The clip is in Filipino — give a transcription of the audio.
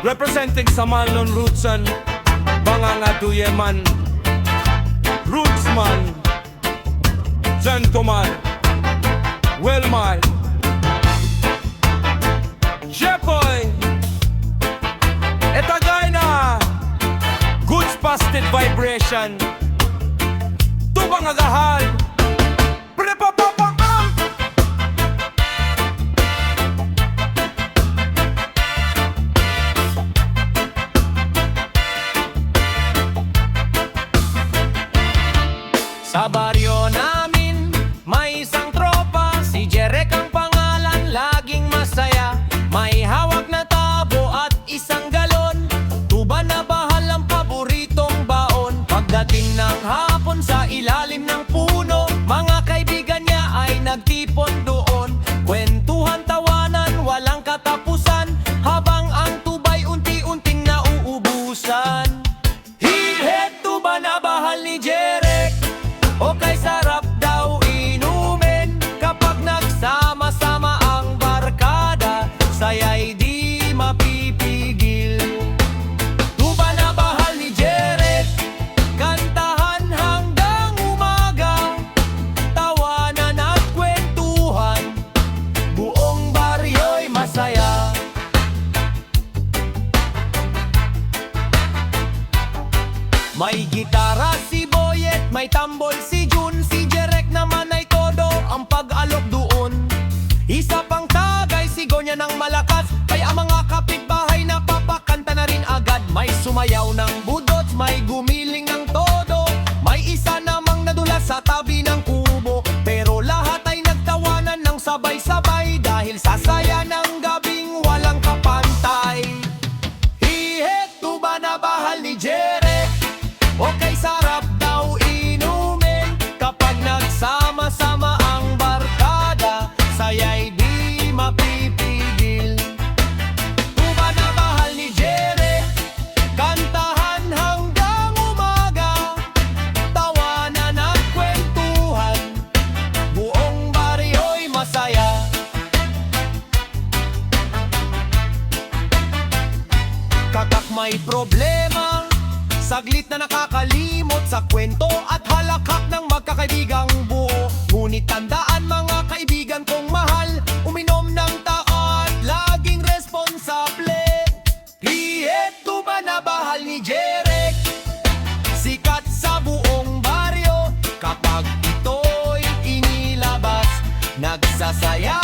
Representing sa Malon Rootsan, Bangangatuyeman, Rootsman, Gentleman, Wellman, Shepoy, etagay na, goods positive vibration, tubang agahal, prepapapam. Sa baryo namin, may isang tropa, si Jerek ang pangalan, laging masaya. May hawak na tabo at isang galon, tuba na bahal ang paboritong baon. Pagdating ng hapon sa ilalim ng puno, mga kaibigan niya ay nagtipon doon. Kwentuhan, tawanan, walang katapusan, habang ang tubay unti-unting nauubusan. Hihet, tuba na bahal ni Jerek, okay, sarap daw inumin kapag nagsama-sama ang barkada, saya'y di mapipigil. Tuba na bahal ni Jerek, kantahan hanggang umaga, tawanan at kwentuhan, buong baryo'y masaya. May gitara si Boyet, may tambol si Jun, si Jerek naman ay todo ang pag-alok doon. Isa pang tagay, sigaw niya ng malakas, kaya ang mga kapitbahay napapakanta na rin agad. May sumayaw ng budots, may gumiling ng todo, may isa namang nadulas sa tabi ng kubo. Pero lahat ay nagtawanan ng sabay-sabay dahil sa saya ng gabing walang kapantay. Hihet, tuba na bahal ni Jerek, okay, sarap daw inumin kapag nagsama-sama ang barkada, saya'y di mapipigil. Tuba na bahal ni Jerek, kantahan hanggang umaga, tawanan at kwentuhan, buong baryo'y masaya. Kakak may problema, saglit na nakakalimot sa kwento at halakhak ng magkakaibigang buo. Ngunit tandaan mga kaibigan kong mahal, uminom ng taat, laging responsable. Hihet, tuba na bahal ni Jerek, sikat sa buong baryo kapag ito'y inilabas. Nagsasaya